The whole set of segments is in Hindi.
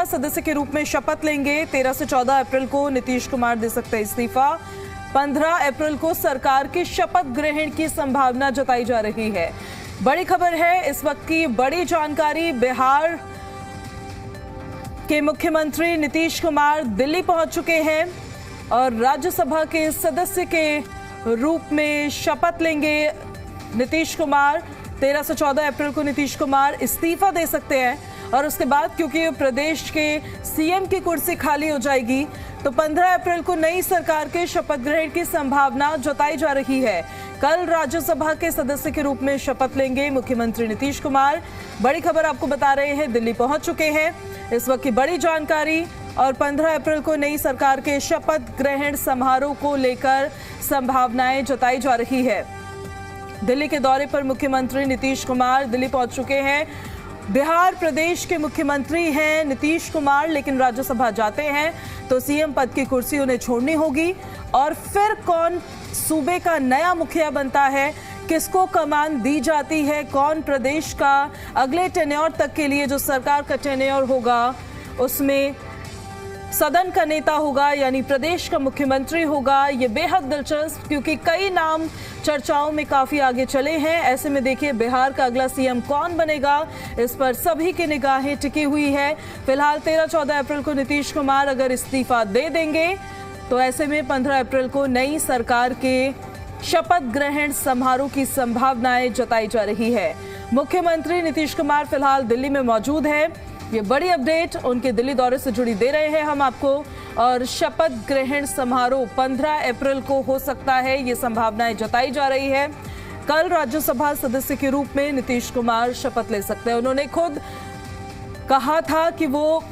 सदस्य के रूप में शपथ लेंगे। 13 से 14 अप्रैल को नीतीश कुमार दे सकते हैं इस्तीफा। 15 अप्रैल को सरकार की शपथ ग्रहण की संभावना जताई जा रही है। बड़ी खबर है, इस वक्त की बड़ी जानकारी। बिहार के मुख्यमंत्री नीतीश कुमार दिल्ली पहुंच चुके हैं और राज्यसभा के सदस्य के रूप में शपथ लेंगे नीतीश कुमार। 13 से 14 अप्रैल को नीतीश कुमार इस्तीफा दे सकते हैं और उसके बाद क्योंकि प्रदेश के सीएम की कुर्सी खाली हो जाएगी तो 15 अप्रैल को नई सरकार के शपथ ग्रहण की संभावना जताई जा रही है। कल राज्यसभा के सदस्य के रूप में शपथ लेंगे मुख्यमंत्री नीतीश कुमार। बड़ी खबर आपको बता रहे हैं, दिल्ली पहुंच चुके हैं, इस वक्त की बड़ी जानकारी। और 15 अप्रैल को नई सरकार के शपथ ग्रहण समारोह को लेकर संभावनाएं जताई जा रही है। दिल्ली के दौरे पर मुख्यमंत्री नीतीश कुमार दिल्ली पहुंच चुके हैं। बिहार प्रदेश के मुख्यमंत्री हैं नीतीश कुमार, लेकिन राज्यसभा जाते हैं तो सीएम पद की कुर्सी उन्हें छोड़नी होगी और फिर कौन सूबे का नया मुखिया बनता है, किसको कमान दी जाती है, कौन प्रदेश का अगले टेन्योर तक के लिए जो सरकार का टेन्योर होगा उसमें सदन का नेता होगा यानी प्रदेश का मुख्यमंत्री होगा। ये बेहद दिलचस्प, क्योंकि कई नाम चर्चाओं में काफी आगे चले हैं। ऐसे में देखिए बिहार का अगला सीएम कौन बनेगा, इस पर सभी की निगाहें टिकी हुई है। फिलहाल 13-14 अप्रैल को नीतीश कुमार अगर इस्तीफा दे देंगे तो ऐसे में 15 अप्रैल को नई सरकार के शपथ ग्रहण समारोह की संभावनाएं जताई जा रही है। मुख्यमंत्री नीतीश कुमार फिलहाल दिल्ली में मौजूद है। ये बड़ी अपडेट उनके दिल्ली दौरे से जुड़ी दे रहे हैं हम आपको। और शपथ ग्रहण समारोह 15 अप्रैल को हो सकता है, ये संभावनाएं जताई जा रही है। कल राज्यसभा सदस्य के रूप में नीतीश कुमार शपथ ले सकते हैं। उन्होंने खुद कहा था कि वो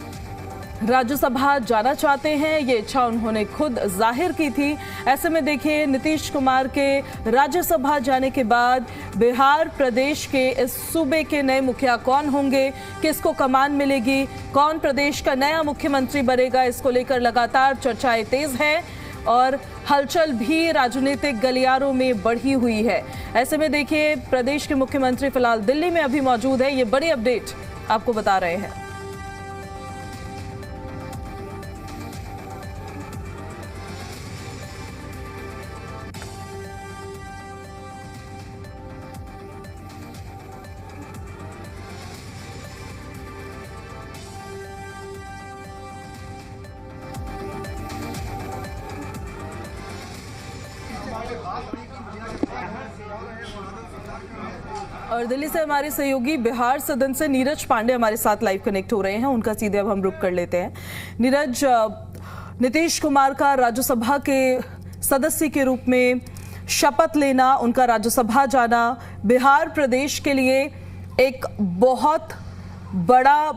राज्यसभा जाना चाहते हैं, ये इच्छा उन्होंने खुद जाहिर की थी। ऐसे में देखिए नीतीश कुमार के राज्यसभा जाने के बाद बिहार प्रदेश के इस सूबे के नए मुखिया कौन होंगे, किसको कमान मिलेगी, कौन प्रदेश का नया मुख्यमंत्री बनेगा, इसको लेकर लगातार चर्चाएं तेज है और हलचल भी राजनीतिक गलियारों में बढ़ी हुई है। ऐसे में देखिए प्रदेश के मुख्यमंत्री फिलहाल दिल्ली में अभी मौजूद है। ये बड़ी अपडेट आपको बता रहे हैं। और दिल्ली से हमारे सहयोगी बिहार सदन से नीरज पांडे हमारे साथ लाइव कनेक्ट हो रहे हैं, उनका सीधे अब हम रुक कर लेते हैं। नीरज, नीतीश कुमार का राज्यसभा के सदस्य के रूप में शपथ लेना, उनका राज्यसभा जाना बिहार प्रदेश के लिए एक बहुत बड़ा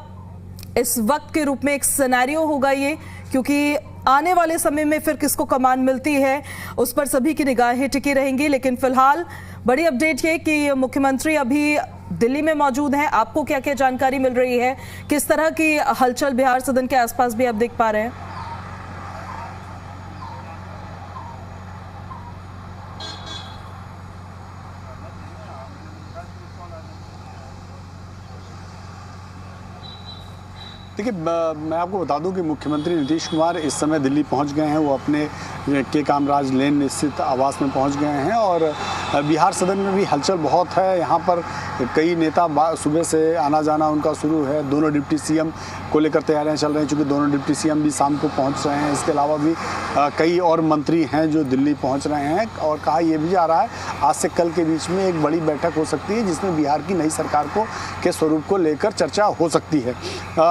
इस वक्त के रूप में एक सिनेरियो होगा ये, क्योंकि आने वाले समय में फिर किसको कमान मिलती है उस पर सभी की निगाहें टिकी रहेंगी। लेकिन फिलहाल बड़ी अपडेट ये कि मुख्यमंत्री अभी दिल्ली में मौजूद हैं। आपको क्या क्या जानकारी मिल रही है, किस तरह की हलचल बिहार सदन के आसपास भी आप देख पा रहे हैं? देखिए, मैं आपको बता दूं कि मुख्यमंत्री नीतीश कुमार इस समय दिल्ली पहुंच गए हैं। वो अपने के कामराज लेन स्थित आवास में पहुंच गए हैं और बिहार सदन में भी हलचल बहुत है। यहाँ पर कई नेता सुबह से आना जाना उनका शुरू है। दोनों डिप्टी सीएम को लेकर तैयारियां चल रही हैं, चूँकि दोनों डिप्टी सीएम भी शाम को पहुँच रहे हैं। इसके अलावा भी कई और मंत्री हैं जो दिल्ली पहुँच रहे हैं और कहा यह भी जा रहा है आज से कल के बीच में एक बड़ी बैठक हो सकती है जिसमें बिहार की नई सरकार के स्वरूप को लेकर चर्चा हो सकती है।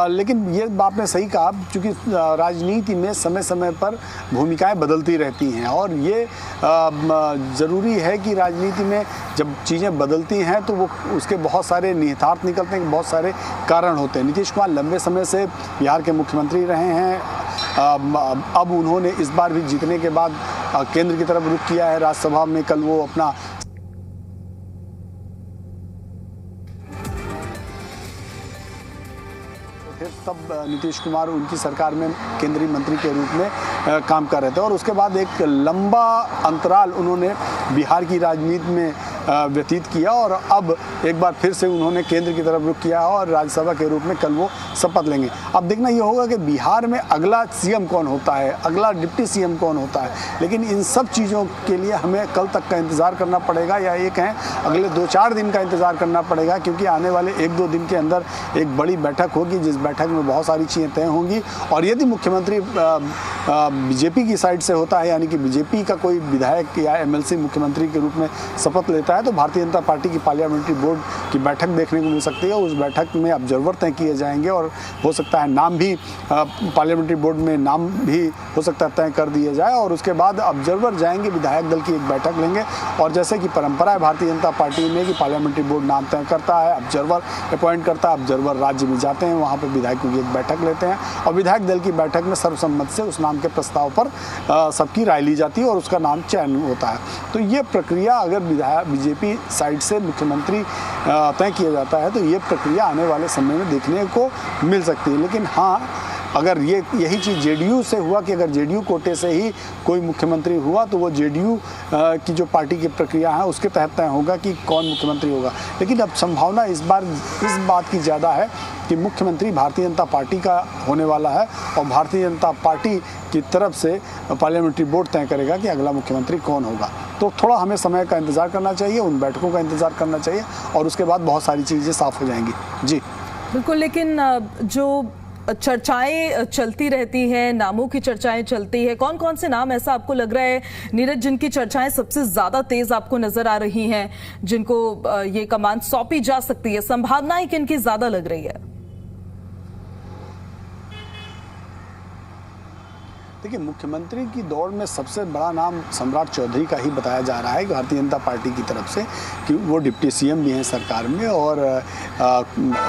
लेकिन ये आपने सही कहा, क्योंकि राजनीति में समय समय पर भूमिकाएं बदलती रहती हैं और ये ज़रूरी है कि राजनीति में जब चीज़ें बदलती हैं तो वो उसके बहुत सारे निहितार्थ निकलते हैं, बहुत सारे कारण होते हैं। नीतीश कुमार लंबे समय से बिहार के मुख्यमंत्री रहे हैं। अब उन्होंने इस बार भी जीतने के बाद केंद्र की तरफ रुख किया है। राज्यसभा में कल वो अपना तब नीतीश कुमार उनकी सरकार में केंद्रीय मंत्री के रूप में काम कर रहे थे और उसके बाद एक लंबा अंतराल उन्होंने बिहार की राजनीति में व्यतीत किया और अब एक बार फिर से उन्होंने केंद्र की तरफ रुख किया और राज्यसभा के रूप में कल वो शपथ लेंगे। अब देखना ये होगा कि बिहार में अगला सीएम कौन होता है, अगला डिप्टी सीएम कौन होता है, लेकिन इन सब चीज़ों के लिए हमें कल तक का इंतज़ार करना पड़ेगा या ये कहें अगले 2-4 दिन का इंतज़ार करना पड़ेगा, क्योंकि आने वाले 1-2 दिन के अंदर एक बड़ी बैठक होगी जिस बैठक में बहुत सारी चीज़ें तय होंगी। और यदि मुख्यमंत्री बीजेपी की साइड से होता है, यानी कि बीजेपी का कोई विधायक या एमएलसी मुख्यमंत्री के रूप में शपथ लेता है, तो भारतीय जनता पार्टी की पार्लियामेंट्री बोर्ड की बैठक देखने को मिल सकती है। उस बैठक में ऑब्जर्वर तय किए जाएंगे और हो सकता है नाम भी पार्लियामेंट्री बोर्ड में नाम भी हो सकता है तय कर दिए जाए और उसके बाद ऑब्जर्वर जाएंगे, विधायक दल की एक बैठक लेंगे। और जैसे कि परंपरा है भारतीय जनता पार्टी में कि पार्लियामेंट्री बोर्ड नाम तय करता है, ऑब्जर्वर अपॉइंट करता है, ऑब्जर्वर राज्य में जाते हैं, वहाँ पर विधायकों की एक बैठक लेते हैं और विधायक दल की बैठक में सर्वसम्मति से उस नाम के प्रस्ताव पर सबकी राय ली जाती है और उसका नाम चयन होता है। तो ये प्रक्रिया अगर बीजेपी साइड से मुख्यमंत्री तय किया जाता है तो ये प्रक्रिया आने वाले समय में देखने को मिल सकती है। लेकिन हाँ, अगर यही चीज़ जेडीयू से हुआ कि अगर जेडीयू कोटे से ही कोई मुख्यमंत्री हुआ तो वो जेडीयू की जो पार्टी की प्रक्रिया है उसके तहत तय होगा कि कौन मुख्यमंत्री होगा। लेकिन अब संभावना इस बार इस बात की ज़्यादा है कि मुख्यमंत्री भारतीय जनता पार्टी का होने वाला है और भारतीय जनता पार्टी की तरफ से पार्लियामेंट्री बोर्ड तय करेगा कि अगला मुख्यमंत्री कौन होगा। तो थोड़ा हमें समय का इंतज़ार करना चाहिए, उन बैठकों का इंतज़ार करना चाहिए और उसके बाद बहुत सारी चीज़ें साफ हो जाएंगी। जी बिल्कुल, लेकिन जो चर्चाएं चलती रहती हैं, नामों की चर्चाएं चलती है, कौन कौन से नाम ऐसा आपको लग रहा है नीरज जिनकी चर्चाएं सबसे ज्यादा तेज आपको नजर आ रही हैं, जिनको ये कमान सौंपी जा सकती है, संभावनाएं किनकी ज्यादा लग रही है? देखिए, मुख्यमंत्री की दौड़ में सबसे बड़ा नाम सम्राट चौधरी का ही बताया जा रहा है भारतीय जनता पार्टी की तरफ से, कि वो डिप्टी सीएम भी हैं सरकार में और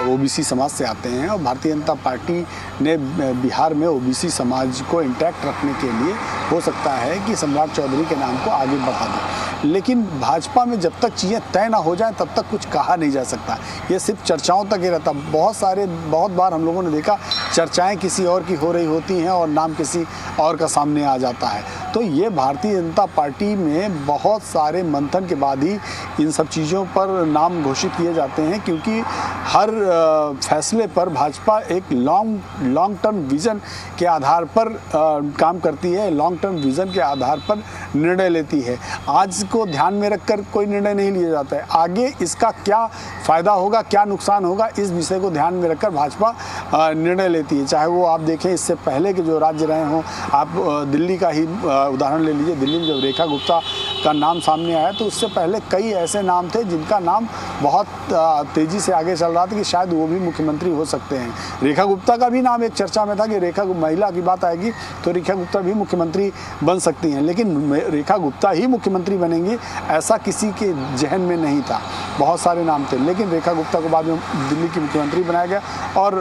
ओबीसी समाज से आते हैं और भारतीय जनता पार्टी ने बिहार में ओबीसी समाज को इंटैक्ट रखने के लिए हो सकता है कि सम्राट चौधरी के नाम को आगे बढ़ा दें। लेकिन भाजपा में जब तक चीज़ें तय ना हो जाएं तब तक कुछ कहा नहीं जा सकता, ये सिर्फ चर्चाओं तक ही रहता। बहुत बार हम लोगों ने देखा चर्चाएं किसी और की हो रही होती हैं और नाम किसी और का सामने आ जाता है। तो ये भारतीय जनता पार्टी में बहुत सारे मंथन के बाद ही इन सब चीज़ों पर नाम घोषित किए जाते हैं, क्योंकि हर फैसले पर भाजपा एक लॉन्ग टर्म विज़न के आधार पर काम करती है, लॉन्ग टर्म विज़न के आधार पर निर्णय लेती है। आज को ध्यान में रखकर कोई निर्णय नहीं लिया जाता है, आगे इसका क्या फ़ायदा होगा, क्या नुकसान होगा, इस विषय को ध्यान में रखकर भाजपा निर्णय लेती है। चाहे वो आप देखें इससे पहले के जो राज्य रहे हों, आप दिल्ली का ही उदाहरण ले लीजिए। दिल्ली में जब रेखा गुप्ता का नाम सामने आया तो उससे पहले कई ऐसे नाम थे जिनका नाम बहुत तेज़ी से आगे चल रहा था कि शायद वो भी मुख्यमंत्री हो सकते हैं। रेखा गुप्ता का भी नाम एक चर्चा में था कि महिला की बात आएगी तो रेखा गुप्ता भी मुख्यमंत्री बन सकती हैं, लेकिन रेखा गुप्ता ही मुख्यमंत्री बनेंगी ऐसा किसी के जहन में नहीं था। बहुत सारे नाम थे, लेकिन रेखा गुप्ता को बाद में दिल्ली की मुख्यमंत्री बनाया गया और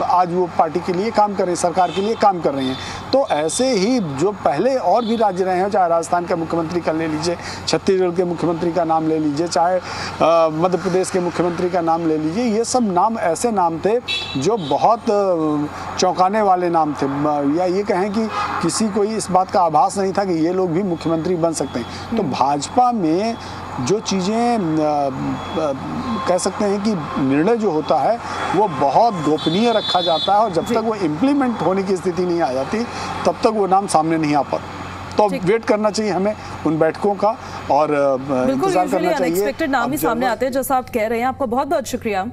आज वो पार्टी के लिए काम कर रही हैं, सरकार के लिए काम कर रही हैं। तो ऐसे ही जो पहले और भी राज्य रहे हैं, चाहे राजस्थान का मुख्यमंत्री का ले लीजिए, छत्तीसगढ़ के मुख्यमंत्री का नाम ले लीजिए, चाहे मध्य प्रदेश के मुख्यमंत्री का नाम ले लीजिए, ये सब नाम ऐसे नाम थे जो बहुत चौंकाने वाले नाम थे, या ये कहें कि किसी को इस बात का आभास नहीं था कि ये लोग भी मुख्यमंत्री बन सकते हैं। तो भाजपा में जो चीज़ें कह सकते हैं कि निर्णय जो होता है वो बहुत गोपनीय रखा जाता है और जब तक वो इम्प्लीमेंट होने की स्थिति नहीं आ जाती तब तक वो नाम सामने नहीं आ पाता। तो वेट करना चाहिए हमें उन बैठकों का और बिल्कुल, इंतजार करना चाहिए। अनएक्सपेक्टेड नाम ही सामने आते हैं, जैसा आप कह रहे हैं। आपका बहुत बहुत शुक्रिया।